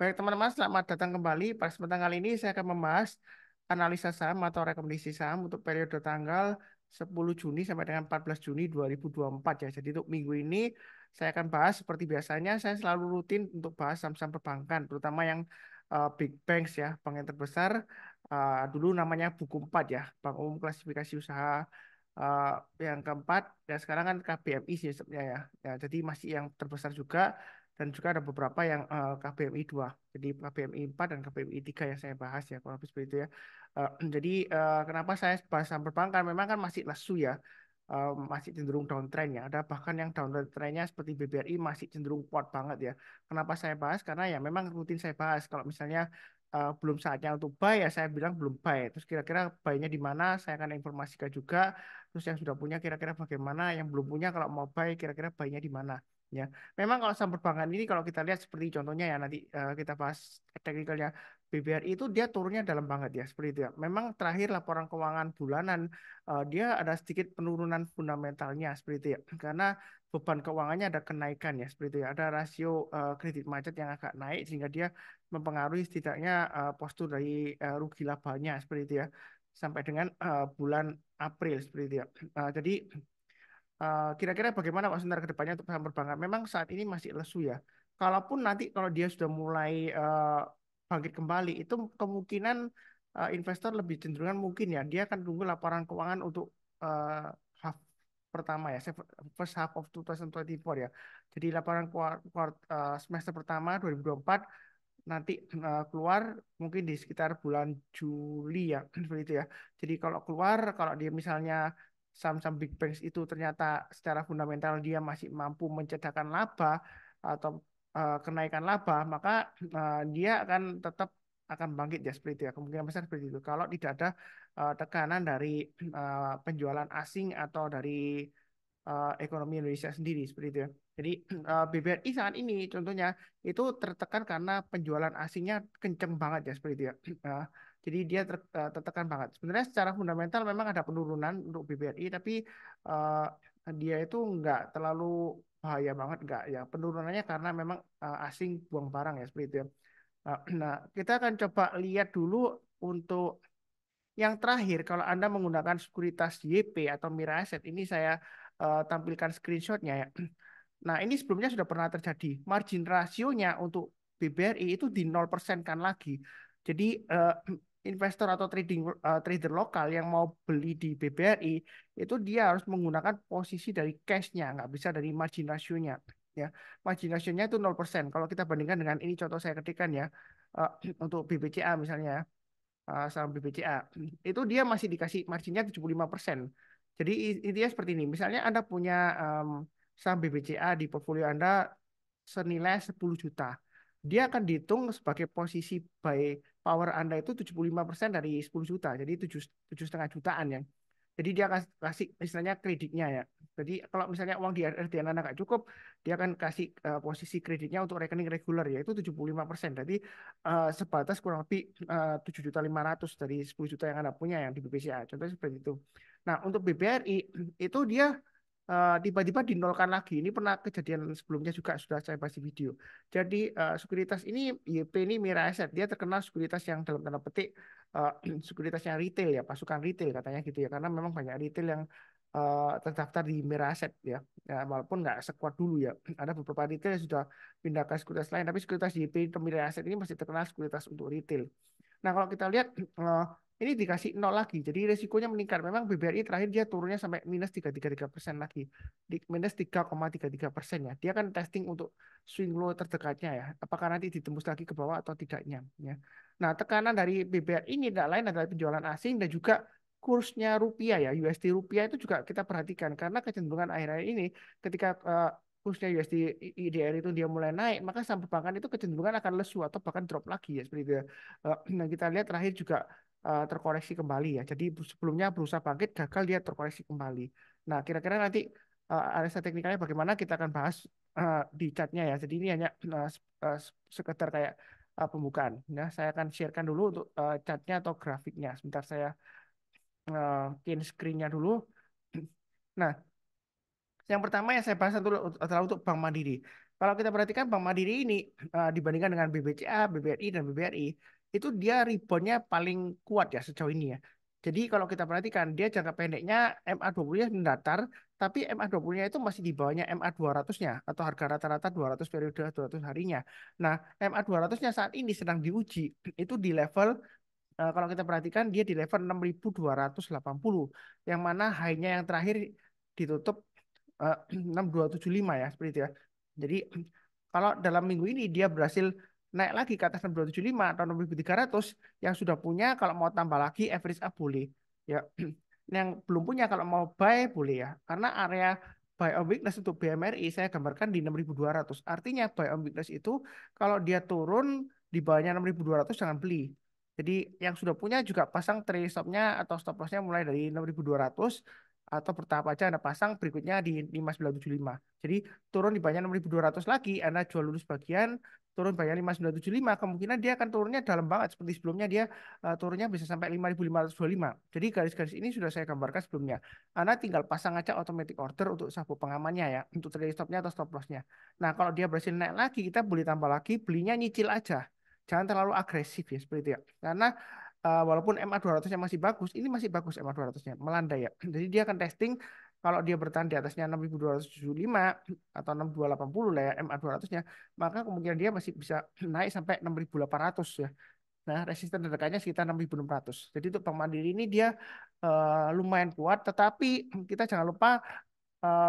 Baik teman-teman, selamat datang kembali. Pada kesempatan kali ini saya akan membahas analisa saham atau rekomendasi saham untuk periode tanggal 10 Juni sampai dengan 14 Juni 2024 ya. Jadi untuk minggu ini saya akan bahas seperti biasanya saya selalu rutin untuk bahas saham-saham perbankan, terutama yang big banks ya, bank yang terbesar. Dulu namanya Buku 4 ya, Bank Umum Klasifikasi Usaha. Eh, yang keempat ya sekarang kan KBMI sih sebenarnya ya. Ya, jadi masih yang terbesar juga dan juga ada beberapa yang KBMI 2. Jadi KBMI 4 dan KBMI 3 yang saya bahas ya kalau lebih seperti itu ya. Jadi kenapa saya bahas saham perbankan memang kan masih lesu ya. Masih cenderung downtrend ya. Ada bahkan yang downtrendnya seperti BBRI masih cenderung kuat banget ya. Kenapa saya bahas? Karena ya memang rutin saya bahas. Kalau misalnya belum saatnya untuk buy ya saya bilang belum buy. Terus kira-kira buy-nya di mana saya akan informasikan juga. Terus yang sudah punya kira-kira bagaimana, yang belum punya kalau mau buy kira-kira buy-nya di mana. Ya, memang kalau saham perbankan ini kalau kita lihat seperti contohnya ya nanti kita bahas teknikalnya BBRI itu dia turunnya dalam banget ya seperti itu ya. Memang terakhir laporan keuangan bulanan dia ada sedikit penurunan fundamentalnya seperti itu ya. Karena beban keuangannya ada kenaikan ya seperti itu ya. Ada rasio kredit macet yang agak naik sehingga dia mempengaruhi setidaknya postur dari rugi labanya seperti itu ya. Sampai dengan bulan April seperti itu ya. Jadi kira-kira bagaimana Pak Sundar ke depannya untuk saham perbankan? Memang saat ini masih lesu ya. Kalaupun nanti kalau dia sudah mulai bangkit kembali, itu kemungkinan investor lebih cenderungan mungkin ya dia akan tunggu laporan keuangan untuk uh, half pertama ya, first half of 2024 ya. Jadi laporan semester pertama 2024 nanti keluar mungkin di sekitar bulan Juli ya seperti itu ya. Jadi kalau keluar kalau dia misalnya saham-saham big banks itu ternyata secara fundamental dia masih mampu menciptakan laba atau kenaikan laba maka dia akan tetap akan bangkit ya seperti itu ya kemungkinan besar seperti itu kalau tidak ada tekanan dari penjualan asing atau dari ekonomi Indonesia sendiri seperti itu ya. Jadi BBRI saat ini contohnya itu tertekan karena penjualan asingnya kenceng banget ya seperti itu ya. Jadi dia tertekan banget. Sebenarnya secara fundamental memang ada penurunan untuk BBRI tapi uh, dia itu nggak terlalu bahaya banget nggak ya. Penurunannya karena memang asing buang barang ya seperti itu ya. Nah, kita akan coba lihat dulu untuk yang terakhir, kalau Anda menggunakan sekuritas YP atau Mira Asset, ini saya tampilkan screenshotnya ya. Nah, ini sebelumnya sudah pernah terjadi. Margin rasionya untuk BBRI itu di 0% kan lagi. Jadi investor atau trader lokal yang mau beli di BBRI itu dia harus menggunakan posisi dari cash-nya, nggak bisa dari margin rasionya. Ya, margin rasionya itu 0%. Kalau kita bandingkan dengan ini contoh saya ketikan ya, untuk BBCA misalnya saham BBCA itu dia masih dikasih marginnya 75%. Jadi intinya seperti ini. Misalnya Anda punya saham BBCA di portfolio Anda senilai 10 juta. Dia akan dihitung sebagai posisi buy power Anda itu 75% dari 10 juta. Jadi 7,5 jutaan ya. Jadi dia akan kasih istilahnya kreditnya ya. Jadi kalau misalnya uang di RDN Anda nggak cukup, dia akan kasih posisi kreditnya untuk rekening reguler yaitu 75%. Jadi sebatas kurang lebih 7,5 juta dari 10 juta yang Anda punya yang di BPCA. Contohnya seperti itu. Nah, untuk BBRI itu dia tiba-tiba dinolkan lagi. Ini pernah kejadian sebelumnya juga sudah saya bahas di video. Jadi sekuritas ini YP ini Mira Asset, dia terkenal sekuritas yang dalam tanda petik uh, sekuritas yang retail ya, pasukan retail katanya gitu ya. Karena memang banyak retail yang terdaftar di Mira Asset ya. Ya, walaupun nggak sekuat dulu ya. Ada beberapa retail yang sudah pindah ke sekuritas lain, tapi sekuritas YP atau Mira Asset ini masih terkenal sekuritas untuk retail. Nah, kalau kita lihat ini dikasih nol lagi, jadi resikonya meningkat. Memang BBRI terakhir dia turunnya sampai minus 3,33% lagi, di minus 3,33% ya. Dia kan testing untuk swing low terdekatnya ya. Apakah nanti ditembus lagi ke bawah atau tidaknya ya. Nah, tekanan dari BBRI ini tidak lain adalah penjualan asing dan juga kursnya rupiah ya, USD rupiah itu juga kita perhatikan karena kecenderungan akhir-akhir ini ketika kursnya USD IDR itu dia mulai naik, maka saham perbankan itu kecenderungan akan lesu atau bahkan drop lagi ya seperti itu ya. Nah, kita lihat terakhir juga terkoreksi kembali ya. Jadi sebelumnya berusaha bangkit, gagal dia terkoreksi kembali. Nah, kira-kira nanti analisa teknikalnya bagaimana kita akan bahas di chartnya ya. Jadi ini hanya sekedar kayak pembukaan. Nah, saya akan sharekan dulu untuk chartnya atau grafiknya. Sebentar saya print screen-nya dulu. Nah, yang pertama yang saya bahas adalah untuk Bank Mandiri. Kalau kita perhatikan Bank Mandiri ini dibandingkan dengan BBCA, BBRI dan BBRI itu dia reboundnya paling kuat ya sejauh ini ya. Jadi kalau kita perhatikan dia jangka pendeknya MA20-nya mendatar, tapi MA20-nya itu masih di bawahnya MA200-nya atau harga rata-rata 200 periode 200 harinya. Nah, MA200-nya saat ini sedang diuji itu di level kalau kita perhatikan dia di level 6.280 yang mana high-nya yang terakhir ditutup 6275 ya seperti itu ya. Jadi kalau dalam minggu ini dia berhasil naik lagi ke atas 6275 atau 6300 yang sudah punya kalau mau tambah lagi average up boleh ya. Yang belum punya kalau mau buy boleh ya. Karena area buy on weakness untuk BMRI saya gambarkan di 6200. Artinya buy on weakness itu kalau dia turun di bawahnya 6200 jangan beli. Jadi yang sudah punya juga pasang trailing stop-nya atau stop loss-nya mulai dari 6200 atau bertahap aja Anda pasang berikutnya di 5975. Jadi turun di banyak 6.200 lagi, Anda jual dulu sebagian, turun banyak 5975, kemungkinan dia akan turunnya dalam banget seperti sebelumnya dia turunnya bisa sampai 5.525. Jadi garis-garis ini sudah saya gambarkan sebelumnya. Anda tinggal pasang aja automatic order untuk sabuk pengamannya ya, untuk trailing stop-nya atau stop loss-nya. Nah, kalau dia berhasil naik lagi, kita boleh tambah lagi, belinya nyicil aja. Jangan terlalu agresif ya seperti itu ya. Karena walaupun MA200-nya masih bagus, ini masih bagus MA200-nya, melandai ya. Jadi dia akan testing kalau dia bertahan di atasnya 6.275 atau 6.280 lah ya MA200-nya, maka kemungkinan dia masih bisa naik sampai 6.800 ya. Nah, resisten terdekatnya sekitar 6.600. Jadi untuk Bank Mandiri ini dia lumayan kuat, tetapi kita jangan lupa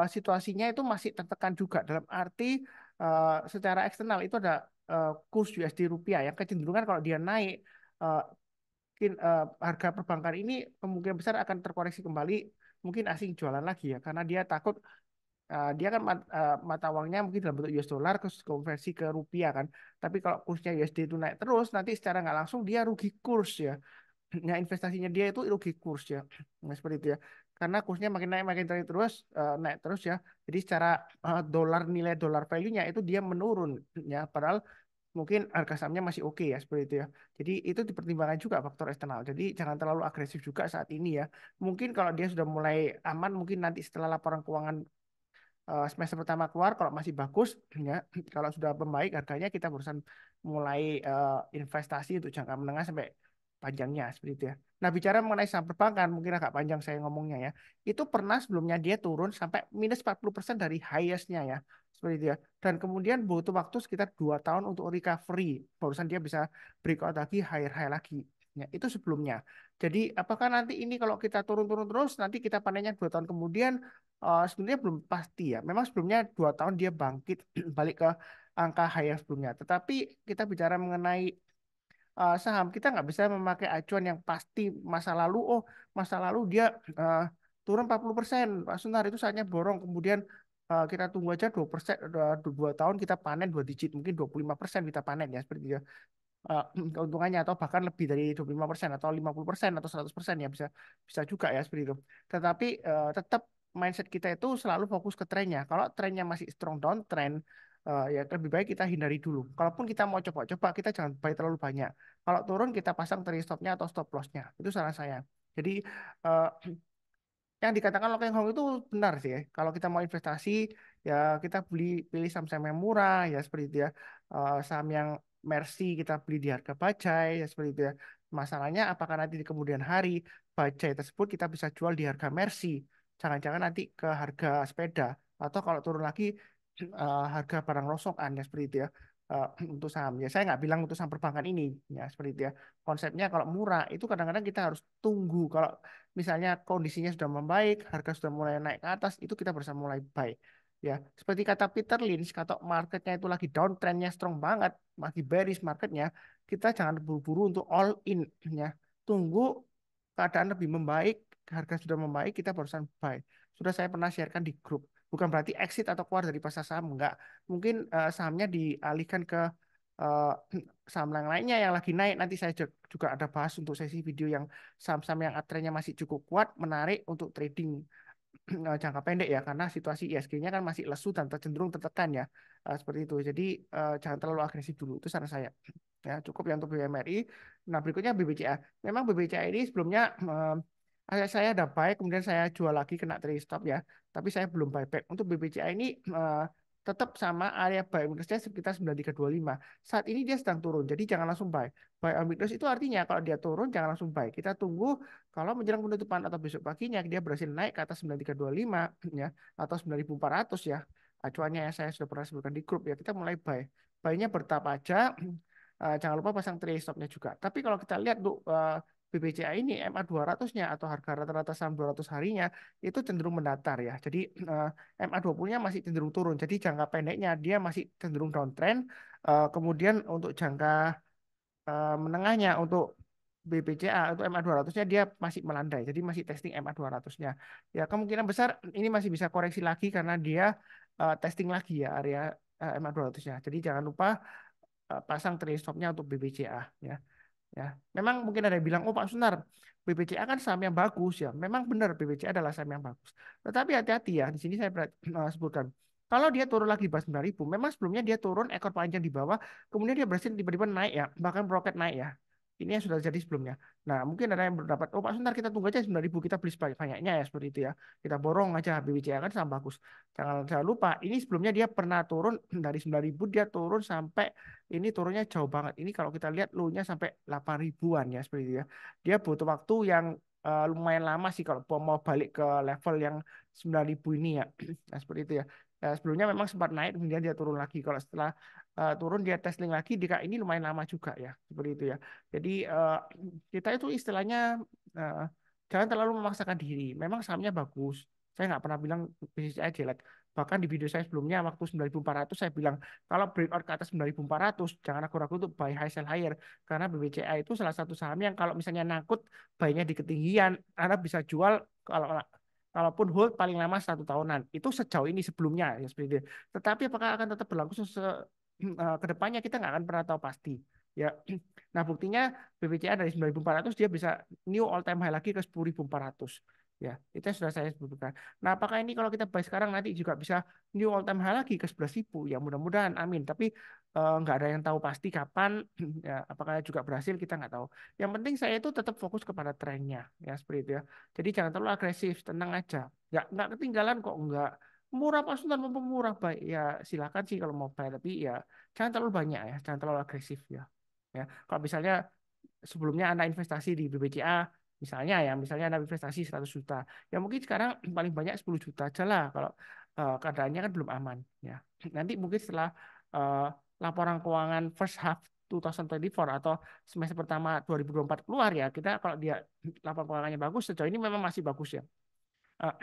situasinya itu masih tertekan juga dalam arti secara eksternal itu ada kurs USD rupiah yang kecenderungan kalau dia naik eh, mungkin harga perbankan ini kemungkinan besar akan terkoreksi kembali mungkin asing jualan lagi ya karena dia takut dia kan mata uangnya mungkin dalam bentuk US dollar terus konversi ke rupiah kan tapi kalau kursnya USD itu naik terus nanti secara nggak langsung dia rugi kurs ya. Nah, investasinya dia itu rugi kurs ya. Nah, seperti itu ya. Karena kursnya makin naik terus naik terus ya. Jadi secara dolar nilai dolar value-nya itu dia menurun ya. Padahal mungkin harga sahamnya masih oke ya seperti itu ya. Jadi itu dipertimbangkan juga faktor eksternal. Jadi jangan terlalu agresif juga saat ini ya. Mungkin kalau dia sudah mulai aman, mungkin nanti setelah laporan keuangan semester pertama keluar kalau masih bagus ya kalau sudah membaik harganya kita barusan mulai investasi untuk jangka menengah sampai panjangnya seperti itu ya. Nah bicara mengenai saham perbankan mungkin agak panjang saya ngomongnya ya. Itu pernah sebelumnya dia turun sampai minus 40% dari highest-nya ya. Seperti itu ya. Dan kemudian butuh waktu sekitar 2 tahun untuk recovery. Barusan dia bisa breakout lagi, higher high lagi. Ya, itu sebelumnya. Jadi apakah nanti ini kalau kita turun-turun terus nanti kita panennya 2 tahun kemudian sebenarnya belum pasti ya. Memang sebelumnya 2 tahun dia bangkit balik ke angka high yang sebelumnya. Tetapi kita bicara mengenai saham, kita nggak bisa memakai acuan yang pasti masa lalu. Oh, masa lalu dia uh, turun 40%. Pak Sunar itu saatnya borong. Kemudian kita tunggu aja 2%, 2 tahun kita panen 2 digit. Mungkin 25% kita panen ya seperti itu ya eh, keuntungannya atau bahkan lebih dari 25% atau 50% atau 100% ya bisa bisa juga ya seperti itu. Tetapi tetap mindset kita itu selalu fokus ke trennya. Kalau trennya masih strong downtrend ya lebih baik kita hindari dulu. Kalaupun kita mau coba-coba kita jangan buy terlalu banyak. Kalau turun kita pasang trailing stopnya atau stop lossnya. Itu saran saya. Jadi eh, yang dikatakan Lokeng Hong itu benar sih ya. Kalau kita mau investasi ya kita pilih saham-saham yang murah ya seperti itu ya. Saham yang Mercy kita beli di harga bajai ya seperti itu ya. Masalahnya apakah nanti di kemudian hari bajai tersebut kita bisa jual di harga Mercy. Jangan-jangan nanti ke harga sepeda atau kalau turun lagi harga barang rongsokan ya seperti itu ya. Untuk saham ya saya nggak bilang untuk saham perbankan ini ya seperti itu ya konsepnya kalau murah itu kadang-kadang kita harus tunggu kalau misalnya kondisinya sudah membaik, harga sudah mulai naik ke atas, itu kita berusaha mulai buy. Ya, seperti kata Peter Lynch, kalau marketnya itu lagi downtrendnya strong banget, lagi bearish marketnya, kita jangan buru-buru untuk all in ya. Tunggu keadaan lebih membaik, harga sudah membaik, kita barusan buy. Sudah saya pernah sharekan di grup. Bukan berarti exit atau keluar dari pasar saham, enggak. Mungkin sahamnya dialihkan ke eh, saham yang lainnya yang lagi naik. Nanti saya juga ada bahas untuk sesi video yang saham-saham yang trennya masih cukup kuat, menarik untuk trading jangka pendek ya, karena situasi ISG-nya kan masih lesu dan cenderung tertekan ya, seperti itu. Jadi jangan terlalu agresif dulu, itu saran saya. Ya, cukup ya untuk BMRI. Nah, berikutnya BBCA. Memang BBCA ini sebelumnya saya ada buy, kemudian saya jual lagi kena trade stop ya, tapi saya belum buyback. Untuk BBCA ini tetap sama area buy on weakness-nya sekitar 9325. Saat ini dia sedang turun, jadi jangan langsung buy. Buy on weakness itu artinya kalau dia turun jangan langsung buy. Kita tunggu kalau menjelang penutupan atau besok paginya dia berhasil naik ke atas 9325 ya atau 9400 ya. Acuannya yang saya sudah pernah sebutkan di grup ya, kita mulai buy. Buy-nya bertahap aja. Jangan lupa pasang trailing stop-nya juga. Tapi kalau kita lihat tuh BBCA ini MA 200-nya atau harga rata-rata saham 200 harinya itu cenderung mendatar ya. Jadi MA20-nya masih cenderung turun. Jadi jangka pendeknya dia masih cenderung downtrend. Kemudian untuk jangka menengahnya untuk BBCA atau MA 200-nya dia masih melandai. Jadi masih testing MA 200-nya. Ya, kemungkinan besar ini masih bisa koreksi lagi karena dia testing lagi ya area MA 200-nya. Jadi jangan lupa pasang trade stop-nya untuk BBCA ya. Ya, memang mungkin ada yang bilang, oh Pak Sunar, BBCA kan saham yang bagus ya. Memang benar BBCA adalah saham yang bagus. Tetapi hati-hati ya, di sini saya sebutkan. Kalau dia turun lagi di bawah 9.000, memang sebelumnya dia turun ekor panjang di bawah, kemudian dia berhasil tiba-tiba naik ya, bahkan roket naik ya. Ini yang sudah jadi sebelumnya. Nah, mungkin ada yang berpendapat, oh Pak Suntar kita tunggu aja 9.000 kita beli sebanyak-banyaknya ya seperti itu ya. Kita borong aja BBCA kan saham bagus. Jangan lupa, ini sebelumnya dia pernah turun dari 9.000 dia turun sampai ini turunnya jauh banget. Ini kalau kita lihat low-nya sampai 8 ribuan ya seperti itu ya. Dia butuh waktu yang lumayan lama sih kalau mau balik ke level yang 9.000 ini ya. Nah, seperti itu ya. Sebelumnya memang sempat naik kemudian dia turun lagi. Kalau setelah turun dia testing lagi di ini lumayan lama juga ya. Seperti itu ya. Jadi kita itu istilahnya uh, jangan terlalu memaksakan diri. Memang sahamnya bagus. Saya nggak pernah bilang bisnis saya jelek. Bahkan di video saya sebelumnya waktu 9.400 saya bilang kalau breakout ke atas 9.400 jangan ragu-ragu untuk buy high sell higher karena BBCA itu salah satu saham yang kalau misalnya nangkut buy-nya di ketinggian Anda bisa jual kalau kalaupun hold paling lama 1 tahunan itu sejauh ini sebelumnya ya seperti itu. Tetapi apakah akan tetap berlangsung ke depannya kita nggak akan pernah tahu pasti ya. Nah buktinya BBCA dari 9.400 dia bisa new all time high lagi ke 10.400 ya itu yang sudah saya sebutkan. Nah apakah ini kalau kita buy sekarang nanti juga bisa new all time high lagi ke 11.000 ya mudah-mudahan amin tapi nggak ada yang tahu pasti kapan ya apakah juga berhasil kita nggak tahu. Yang penting saya itu tetap fokus kepada trennya ya seperti itu ya. Jadi jangan terlalu agresif, tenang aja. Nggak ketinggalan kok nggak murah Pak Sultan mau murah baik ya silakan sih kalau mau bayar tapi ya jangan terlalu banyak ya, jangan terlalu agresif ya. Ya, kalau misalnya sebelumnya Anda investasi di BBCA, misalnya Anda investasi 100 juta, ya mungkin sekarang paling banyak 10 juta aja lah kalau keadaannya kan belum aman ya. Nanti mungkin setelah eh, laporan keuangan first half 2024 atau semester pertama 2024 keluar ya, kita kalau dia laporan keuangannya bagus, sejauh ini memang masih bagus ya.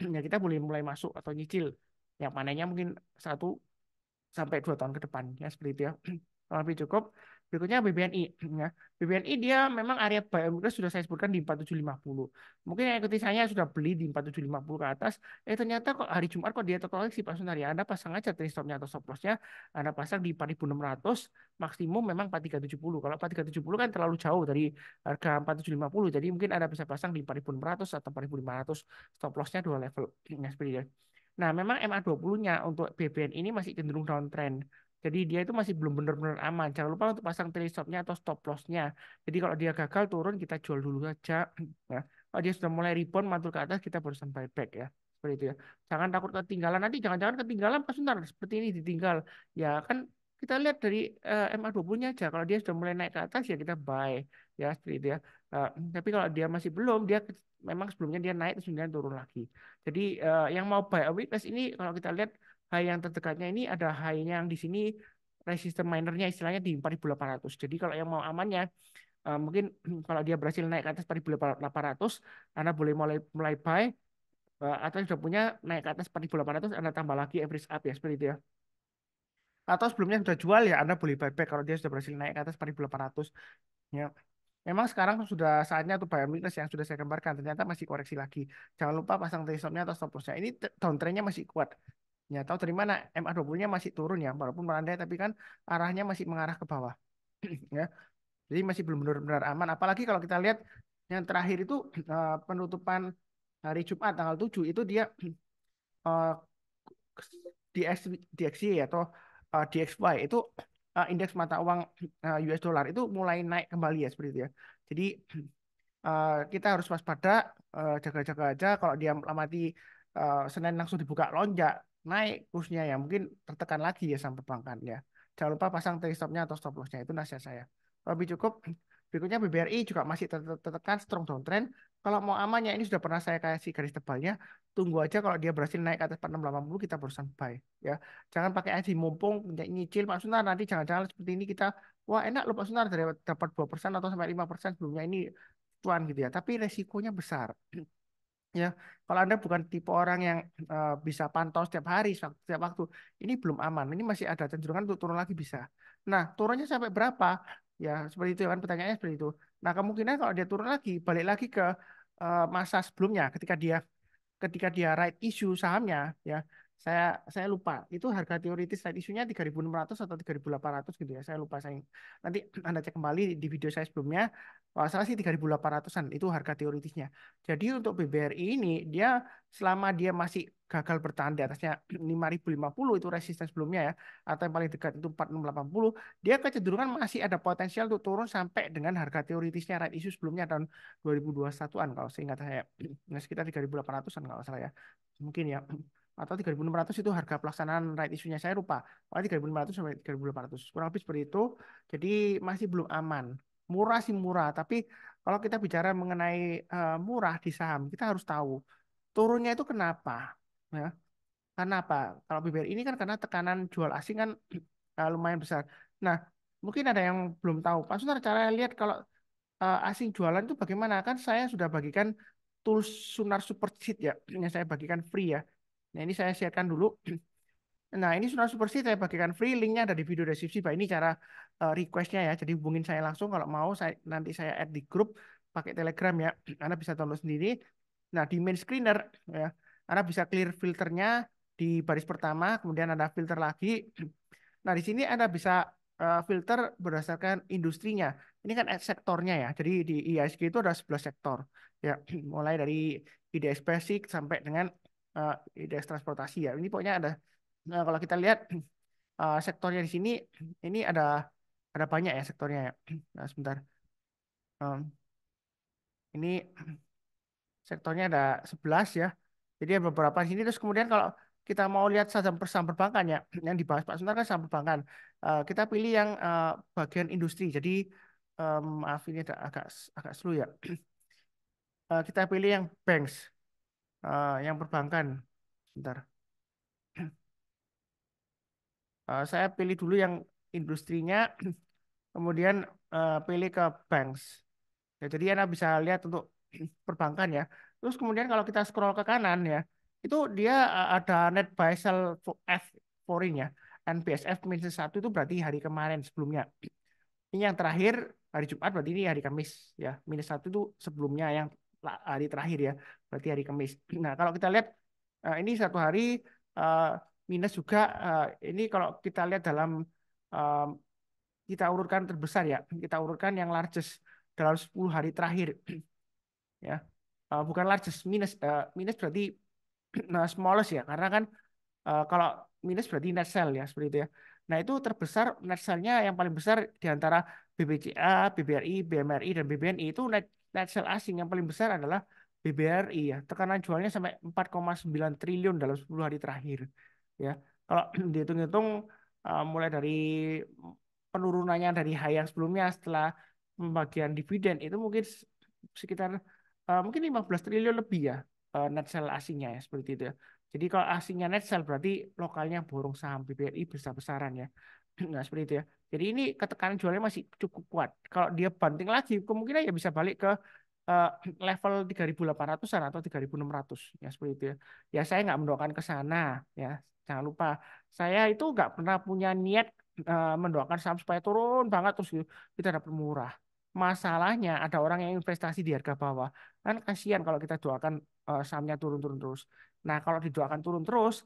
Ya kita boleh mulai masuk atau nyicil yang panennya mungkin 1 sampai 2 tahun ke depan ya seperti itu ya. Kalau lebih cukup. Berikutnya BBNI ya. BBNI dia memang area buy and weakness sudah saya sebutkan di 4750. Mungkin yang ikuti saya sudah beli di 4750 ke atas. Ternyata kok hari Jumat kok dia terkoreksi Pak Sunari. Anda pasang aja trade stopnya atau stop lossnya. Anda pasang di 4600 maksimum memang 4370. Kalau 4370 kan terlalu jauh dari harga 4750. Jadi mungkin Anda bisa pasang di 4600 atau 4500 stop lossnya 2 level. Ya, seperti itu. Nah, memang MA20-nya untuk BBN ini masih cenderung downtrend. Jadi dia itu masih belum benar-benar aman. Jangan lupa untuk pasang trailing stop-nya atau stop loss-nya. Jadi kalau dia gagal turun kita jual dulu saja. Ya. Kalau dia sudah mulai rebound mantul ke atas kita barusan buyback ya. Seperti itu ya. Jangan takut ketinggalan nanti jangan-jangan ketinggalan pas sebentar seperti ini ditinggal. Ya kan kita lihat dari MA20-nya aja. Kalau dia sudah mulai naik ke atas ya kita buy ya seperti itu ya. Eh, tapi kalau dia masih belum dia memang sebelumnya dia naik terus kemudian turun lagi. Jadi yang mau buy a weakness ini kalau kita lihat high yang terdekatnya ini ada high-nya yang di sini resisten minernya istilahnya di 4.800. Jadi kalau yang mau amannya mungkin kalau dia berhasil naik ke atas 4.800 Anda boleh mulai mulai buy atau sudah punya naik ke atas 4.800 Anda tambah lagi average up ya seperti itu ya. Atau sebelumnya sudah jual ya Anda boleh buyback kalau dia sudah berhasil naik ke atas 4.800 ya. Memang sekarang sudah saatnya untuk buy weakness yang sudah saya gambarkan ternyata masih koreksi lagi. Jangan lupa pasang trade stop-nya atau stop loss-nya. Ini downtrend-nya masih kuat. Ya, tahu dari mana MA20-nya masih turun ya, walaupun melandai tapi kan arahnya masih mengarah ke bawah. Ya. Jadi masih belum benar-benar aman. Apalagi kalau kita lihat yang terakhir itu penutupan hari Jumat tanggal 7 itu dia eh, DX, DXY atau DXY itu indeks mata uang US dollar itu mulai naik kembali ya seperti itu ya. Jadi kita harus waspada, jaga-jaga aja kalau dia amati Senin langsung dibuka lonjak. naik kursnya ya mungkin tertekan lagi ya saham perbankan ya. Jangan lupa pasang trade stopnya atau stop lossnya itu nasihat saya. Kalau lebih cukup berikutnya BBRI juga masih tertekan strong downtrend. Kalau mau amannya ini sudah pernah saya kasih garis tebalnya. Tunggu aja kalau dia berhasil naik ke atas 4680 kita barusan buy ya. Jangan pakai aja mumpung nyicil Pak Sunar nanti jangan-jangan seperti ini kita wah enak loh Pak Sunar dapat 2% atau sampai 5% sebelumnya ini cuan gitu ya. Tapi resikonya besar. Ya, kalau Anda bukan tipe orang yang bisa pantau setiap hari, setiap waktu, ini belum aman. Ini masih ada cenderungan untuk turun lagi bisa. Nah, turunnya sampai berapa? Ya, seperti itu kan pertanyaannya seperti itu. Nah, kemungkinan kalau dia turun lagi, balik lagi ke masa sebelumnya ketika dia right issue sahamnya ya saya lupa itu harga teoritis right issue-nya 3.600 atau 3.800 gitu ya saya lupa saya nanti Anda cek kembali di video saya sebelumnya kalau salah sih 3.800-an itu harga teoritisnya jadi untuk BBRI ini dia selama dia masih gagal bertahan di atasnya 5.050 itu resisten sebelumnya ya atau yang paling dekat itu 4.680 dia kecenderungan masih ada potensial untuk turun sampai dengan harga teoritisnya right issue sebelumnya tahun 2021-an kalau seingat saya. Nah, sekitar 3.800-an kalau salah ya. Mungkin ya. Atau 3.600 itu harga pelaksanaan right issue-nya saya lupa. Pokoknya 3.500 sampai 3.800. Kurang lebih seperti itu. Jadi masih belum aman. Murah sih murah, tapi kalau kita bicara mengenai murah di saham, kita harus tahu turunnya itu kenapa. Ya, karena apa? Kalau BBRI ini kan karena tekanan jual asing kan lumayan besar. Nah, mungkin ada yang belum tahu. Pak Sunar, cara lihat kalau asing jualan itu bagaimana? Kan saya sudah bagikan tools Sunar Superseed ya, yang saya bagikan free ya. Nah, ini saya sharekan dulu. Nah, ini Sunar Superseed saya bagikan free, linknya ada di video deskripsi. Pak, ini cara requestnya ya. Jadi hubungin saya langsung kalau mau. Nanti saya add di grup pakai Telegram ya. Anda bisa download sendiri. Nah, di main screener ya, Anda bisa clear filternya di baris pertama, kemudian ada filter lagi. Nah, di sini Anda bisa filter berdasarkan industrinya. Ini kan sektornya ya. Jadi di IISG itu ada 11 sektor. Ya, mulai dari IDX Basic sampai dengan IDX transportasi ya. Ini pokoknya ada kalau kita lihat sektornya di sini ini ada banyak ya sektornya ya. Nah, sebentar. Em, ini sektornya ada 11 ya. Jadi ada beberapa di sini terus kemudian kalau kita mau lihat saham perbankan ya yang dibahas Pak Suntar kan saham perbankan. Kita pilih yang bagian industri. Jadi maaf ini agak agak slow ya. Kita pilih yang banks, yang perbankan. Bentar. Saya pilih dulu yang industrinya, kemudian pilih ke banks. Ya, jadi Anda bisa lihat untuk perbankan ya. Terus kemudian kalau kita scroll ke kanan ya, itu dia ada net buy sell F foreign ya. NBSF minus satu itu berarti hari kemarin sebelumnya. Ini yang terakhir hari Jumat berarti ini hari Kamis ya. Minus satu itu sebelumnya yang hari terakhir ya. Berarti hari Kamis. Nah kalau kita lihat ini satu hari eh, minus juga. Ini kalau kita lihat dalam eh, kita urutkan terbesar ya. Kita urutkan yang largest dalam 10 hari terakhir ya. Bukan largest minus berarti nah, smallest ya karena kan kalau minus berarti net sell ya seperti itu ya. Nah itu terbesar net sell-nya yang paling besar di antara BBCA, BBRI, BMRI dan BBNI itu net sell asing yang paling besar adalah BBRI ya. Tekanan jualnya sampai 4,9 triliun dalam 10 hari terakhir ya. Kalau dihitung-hitung mulai dari penurunannya dari high yang sebelumnya setelah pembagian dividen itu mungkin sekitar mungkin 15 triliun lebih ya net sell asingnya ya seperti itu ya. Jadi kalau asingnya net sell berarti lokalnya borong saham BBRI besar-besaran ya. Nah, seperti itu ya. Jadi ini ketekanan jualnya masih cukup kuat. Kalau dia banting lagi kemungkinan ya bisa balik ke eh, level 3.800-an atau 3.600 ya seperti itu ya. Ya saya nggak mendoakan ke sana ya. Jangan lupa saya itu nggak pernah punya niat mendoakan saham supaya turun banget terus gitu. Kita dapat murah. Masalahnya ada orang yang investasi di harga bawah. Kan kasihan kalau kita doakan sahamnya turun-turun terus. Nah, kalau didoakan turun terus,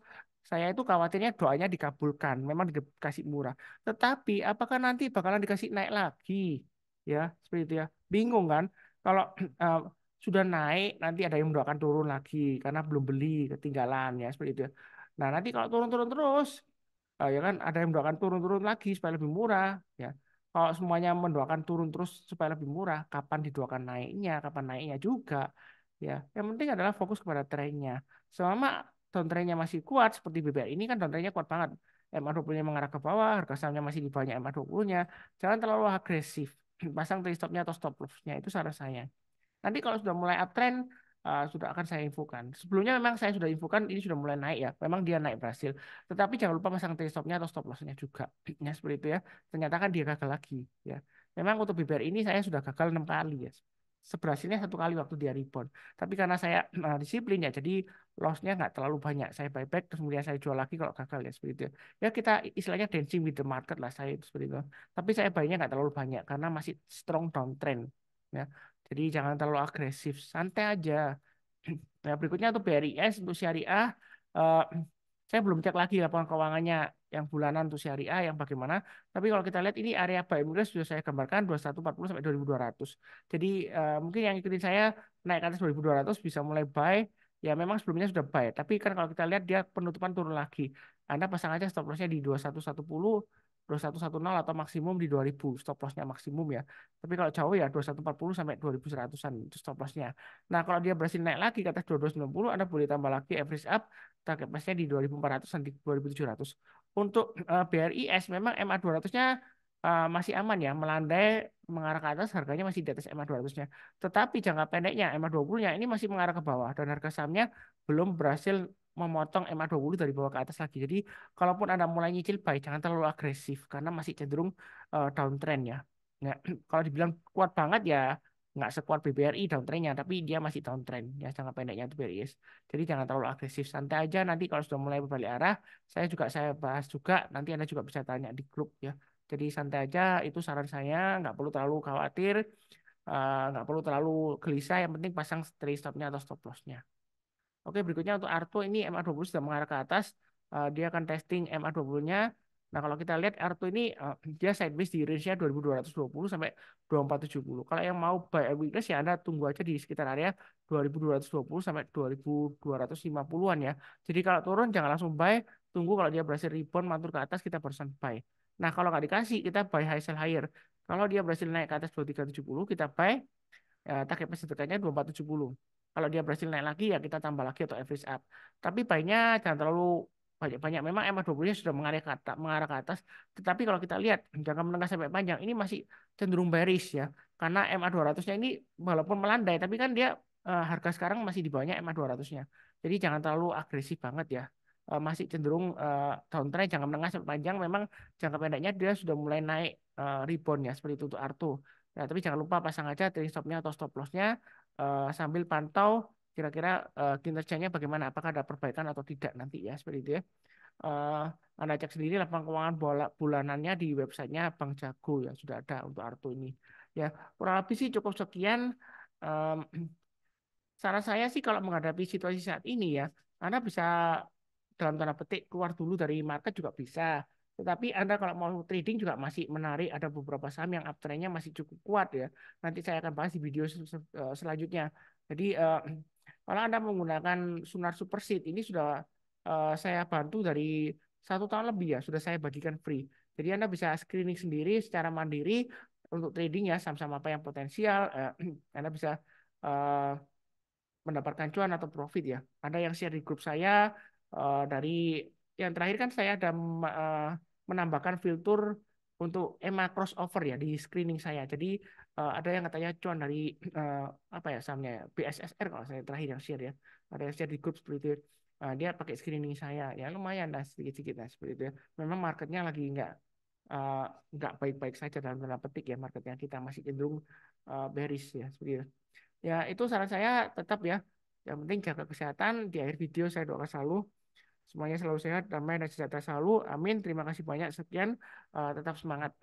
saya itu khawatirnya doanya dikabulkan. Memang dikasih murah. Tetapi apakah nanti bakalan dikasih naik lagi? Ya, seperti itu ya. Bingung kan? Kalau eh, sudah naik, nanti ada yang mendoakan turun lagi karena belum beli, ketinggalan ya, seperti itu ya. Nah, nanti kalau turun-turun terus, ya kan ada yang mendoakan turun-turun lagi supaya lebih murah ya. Kalau semuanya mendoakan turun terus supaya lebih murah, kapan didoakan naiknya, kapan naiknya juga ya. Yang penting adalah fokus kepada trennya. Selama downtrendnya masih kuat seperti BBRI ini kan downtrendnya kuat banget. MA20-nya mengarah ke bawah, harga sahamnya masih di bawahnya MA20-nya. Jangan terlalu agresif. Pasang trade stop-nya atau stop loss-nya itu saran saya. Nanti kalau sudah mulai uptrend, sudah akan saya infokan. Sebelumnya memang saya sudah infokan ini sudah mulai naik ya. Memang dia naik berhasil. Tetapi jangan lupa pasang trade stop-nya atau stop loss-nya juga. Ya seperti itu ya. Ternyata kan dia gagal lagi ya. Memang untuk BBR ini saya sudah gagal 6 kali ya. Seberhasilnya 1 kali waktu dia rebound. Tapi karena saya disiplin ya, jadi loss-nya nggak terlalu banyak. Saya buyback terus kemudian saya jual lagi kalau gagal ya seperti itu. Ya kita istilahnya dancing with the market lah saya itu seperti itu. Tapi saya buy-nya nggak terlalu banyak karena masih strong downtrend. Ya. Jadi jangan terlalu agresif, santai aja. Nah, berikutnya untuk BRIS untuk syariah, eh, saya belum cek lagi laporan keuangannya yang bulanan untuk syariah yang bagaimana. Tapi kalau kita lihat ini area buy and risk sudah saya gambarkan 2140 sampai 2200. Jadi mungkin yang ikutin saya naik ke atas 2200 bisa mulai buy. Ya memang sebelumnya sudah buy, tapi kan kalau kita lihat dia penutupan turun lagi. Anda pasang aja stop lossnya di 2110, 2110 atau maksimum di 2000 stop lossnya maksimum ya. Tapi kalau jauh ya 2140 sampai 2100-an itu stop lossnya. Nah, kalau dia berhasil naik lagi ke atas 2290, Anda boleh tambah lagi average up target price-nya di 2400 dan di 2700. Untuk BRIS memang MA200-nya masih aman ya, melandai mengarah ke atas, harganya masih di atas MA200-nya. Tetapi jangka pendeknya MA20-nya ini masih mengarah ke bawah dan harga sahamnya belum berhasil memotong MA20 dari bawah ke atas lagi. Jadi, kalaupun Anda mulai nyicil buy, jangan terlalu agresif karena masih cenderung downtrend ya. Nggak, kalau dibilang kuat banget ya nggak sekuat BBRI downtrendnya, tapi dia masih downtrend ya jangka pendeknya itu BRIS. Jadi jangan terlalu agresif, santai aja. Nanti kalau sudah mulai berbalik arah, saya bahas juga. Nanti Anda juga bisa tanya di grup ya. Jadi santai aja, itu saran saya. Nggak perlu terlalu khawatir, nggak perlu terlalu gelisah. Yang penting pasang trade stopnya atau stop lossnya. Oke, berikutnya untuk Arto ini MA20 sudah mengarah ke atas. Dia akan testing MA20-nya. Nah, kalau kita lihat Arto ini dia sideways di range-nya 2220 sampai 2470. Kalau yang mau buy weakness ya Anda tunggu aja di sekitar area 2220 sampai 2250-an ya. Jadi kalau turun jangan langsung buy, tunggu kalau dia berhasil rebound mantul ke atas kita barusan buy. Nah, kalau nggak dikasih kita buy high sell higher. Kalau dia berhasil naik ke atas 2370 kita buy target price dekatnya 2470. Kalau dia berhasil naik lagi ya kita tambah lagi atau average up. Tapi buy-nya jangan terlalu banyak-banyak. Memang MA20-nya sudah mengarah ke atas. Tetapi kalau kita lihat jangka menengah sampai panjang ini masih cenderung bearish ya. Karena MA200-nya ini walaupun melandai tapi kan dia harga sekarang masih di bawahnya MA200-nya. Jadi jangan terlalu agresif banget ya. Masih cenderung downtrend jangka menengah sampai panjang memang jangka pendeknya dia sudah mulai naik rebound ya seperti itu untuk Arto. Ya, tapi jangan lupa pasang aja trailing stop-nya atau stop loss-nya sambil pantau kira-kira kinerjanya bagaimana, apakah ada perbaikan atau tidak nanti ya seperti itu ya. Eh, Anda cek sendiri laporan keuangan bulanannya di websitenya Bank Jago ya sudah ada untuk Arto ini. Ya kurang lebih sih cukup sekian. Em, Saran saya sih kalau menghadapi situasi saat ini ya, Anda bisa dalam tanda petik keluar dulu dari market juga bisa. Tetapi Anda kalau mau trading juga masih menarik, ada beberapa saham yang uptrendnya masih cukup kuat ya. Nanti saya akan bahas di video selanjutnya. Jadi kalau Anda menggunakan Sunar Super Seed ini sudah saya bantu dari 1 tahun lebih ya, sudah saya bagikan free. Jadi Anda bisa screening sendiri secara mandiri untuk trading ya, saham-saham apa yang potensial. Anda bisa eh, mendapatkan cuan atau profit ya. Ada yang share di grup saya dari yang terakhir kan saya ada menambahkan filter untuk EMA crossover ya di screening saya. Jadi ada yang katanya cuan dari eh, apa ya sahamnya ya, BSSR kalau saya terakhir yang share ya. Ada yang share di grup seperti itu. Dia pakai screening saya ya lumayan lah sedikit-sedikit lah seperti itu ya. Memang marketnya lagi eh, nggak baik-baik saja dalam tanda petik ya marketnya kita masih cenderung bearish ya seperti itu. Ya, itu saran saya tetap ya. Yang penting jaga kesehatan. Di akhir video saya doakan selalu. Semuanya selalu sehat, damai, dan sejahtera selalu. Amin. Terima kasih banyak. Sekian. Tetap semangat.